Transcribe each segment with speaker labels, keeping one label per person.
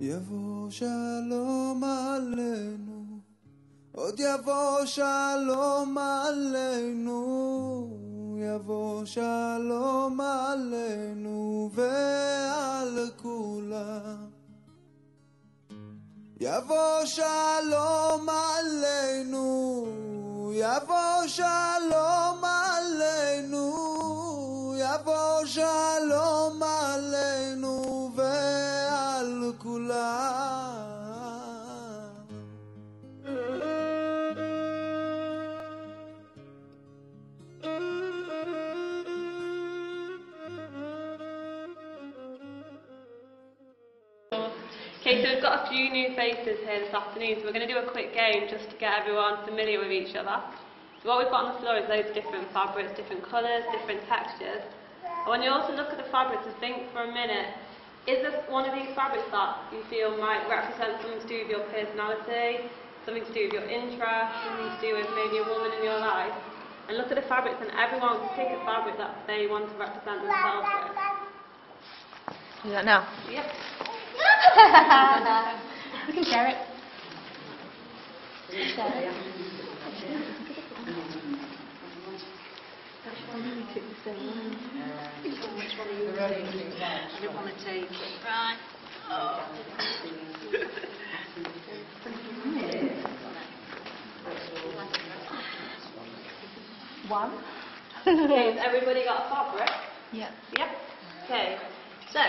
Speaker 1: יבוא שלום עלינו, עוד יבוא שלום עלינו, יבוא שלום עלינו ועל כולם. יבוא שלום עלינו, יבוא שלום עלינו, יבוא שלום עלינו ועל כולם.
Speaker 2: Okay, so we've got a few new faces here this afternoon, so we're going to do a quick game just to get everyone familiar with each other. So what we've got on the floor is loads of different fabrics, different colours, different textures. I want you all to look at the fabrics and think for a minute, is there one of these fabrics that you feel might represent something to do with your personality, something to do with your interest, something to do with maybe a woman in your life? And look at the fabrics and everyone pick a fabric that they want to represent themselves with.
Speaker 3: Do that now?
Speaker 2: Yep.
Speaker 3: We can share it. Share it.
Speaker 4: Which one are you taking? I don't want to take it. Right.
Speaker 3: One.
Speaker 2: Okay, has everybody got a fabric?
Speaker 3: Yeah.
Speaker 2: Yep. Okay, so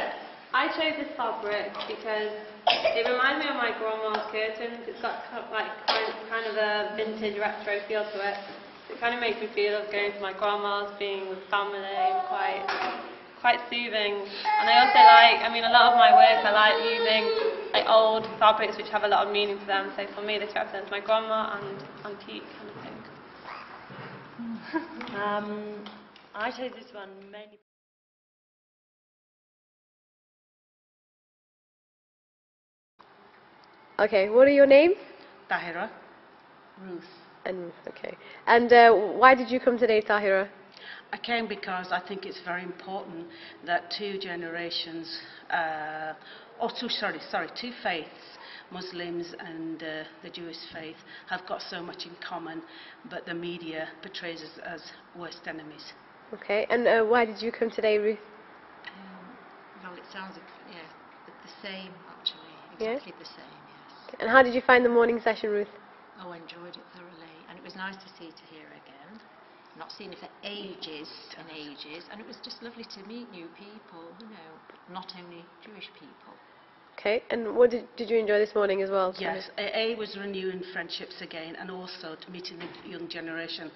Speaker 2: I chose this fabric because it reminds me of my grandma's curtains. It's got kind of a vintage retro feel to it. It kind of makes me feel of going to my grandma's, being with family, and quite soothing. And I also a lot of my work I like using old fabrics which have a lot of meaning to them. So for me, this represents my grandma and antique kind of thing.
Speaker 4: I chose this one mainly.
Speaker 5: Okay, what are your names?
Speaker 4: Tahira, Ruth.
Speaker 5: And Ruth, okay. And why did you come today, Tahira?
Speaker 4: I came because I think it's very important that two generations, two faiths, Muslims and the Jewish faith, have got so much in common, but the media portrays us as worst enemies.
Speaker 5: Okay, and why did you come today, Ruth?
Speaker 6: Well, it sounds the same actually, exactly the same, yes.
Speaker 5: And how did you find the morning session, Ruth?
Speaker 6: Oh, I enjoyed it thoroughly, and it was nice to see Tahira again. Not seen her for ages and ages, and it was just lovely to meet new people, not only Jewish people.
Speaker 5: Okay, and what did you enjoy this morning as well?
Speaker 4: Yes, A was renewing friendships again, and also to meeting the young generation.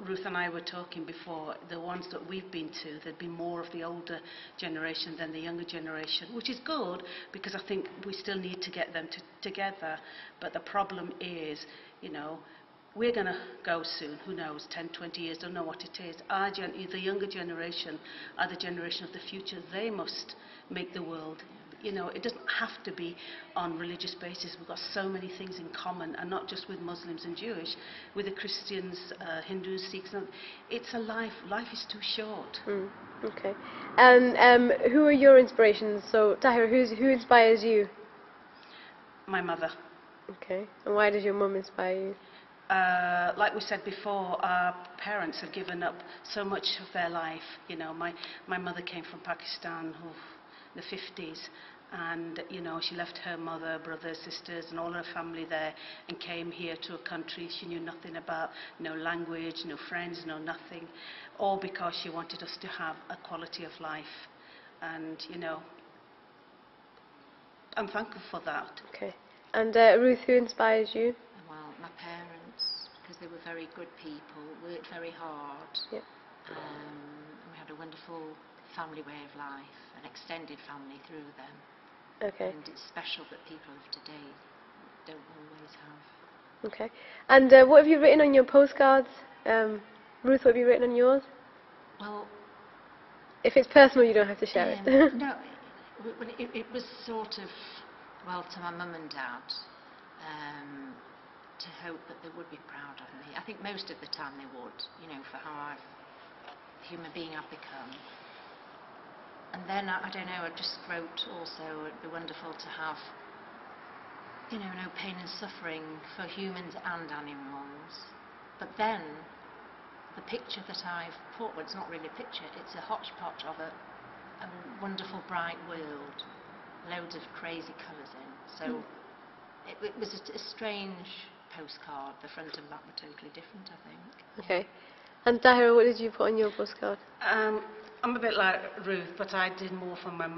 Speaker 4: Ruth and I were talking before, the ones that we've been to, there'd be more of the older generation than the younger generation, which is good, because I think we still need to get them together. But the problem is, we're going to go soon, who knows, 10, 20 years, don't know what it is. The younger generation are the generation of the future. They must make the world. It doesn't have to be on religious basis. We've got so many things in common, and not just with Muslims and Jewish, with the Christians, Hindus, Sikhs. It's a life. Life is too short.
Speaker 5: Okay. And who are your inspirations? So, Tahira, who inspires you?
Speaker 4: My mother.
Speaker 5: Okay. And why does your mum inspire you?
Speaker 4: Like we said before, our parents have given up so much of their life. My mother came from Pakistan, the 50s, and she left her mother, brothers, sisters and all her family there and came here to a country she knew nothing about, no language, no friends, no nothing, all because she wanted us to have a quality of life. And I'm thankful for that.
Speaker 5: Okay. And Ruth, who inspires you?
Speaker 6: Well, my parents, because they were very good people, worked very hard.
Speaker 5: Yep.
Speaker 6: We had a wonderful family way of life, an extended family through them.
Speaker 5: Okay.
Speaker 6: And it's special that people of today don't always have.
Speaker 5: Okay. And what have you written on your postcards? Ruth, what have you written on yours?
Speaker 6: Well,
Speaker 5: if it's personal, you don't have to share it.
Speaker 6: No, it was sort of, to my mum and dad, to hope that they would be proud of me. I think most of the time they would, for how the human being I've become. And then, I don't know, I just wrote also, it'd be wonderful to have, you know, no pain and suffering for humans and animals. But then, the picture that I've put, well, it's not really a picture, it's a hodgepodge of a wonderful bright world, loads of crazy colours in. So it was a strange postcard. The front and back were totally different, I think.
Speaker 5: Okay. And Tahira, what did you put on your postcard?
Speaker 4: I'm a bit like Ruth, but I did more from my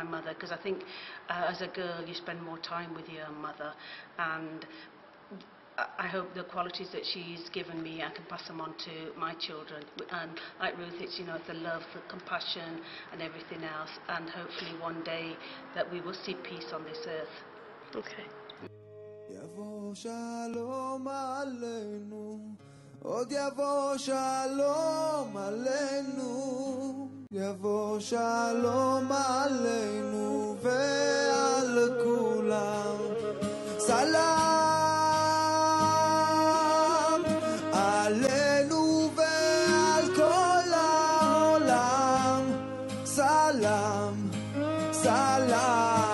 Speaker 4: mother, because I think as a girl you spend more time with your mother, and I hope the qualities that she's given me, I can pass them on to my children. And like Ruth, it's, you know, the love, the compassion and everything else, and hopefully one day that we will see peace on this earth.
Speaker 5: Okay.
Speaker 1: יבוא שלום עלינו, עוד יבוא שלום עלינו, יבוא שלום עלינו ועל כולם. סלם עלינו ועל כל העולם. סלם, סלם.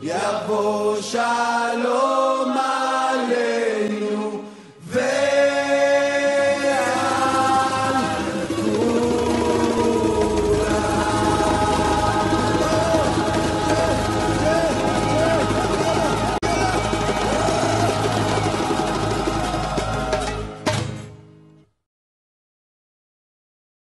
Speaker 1: יבוא שלום.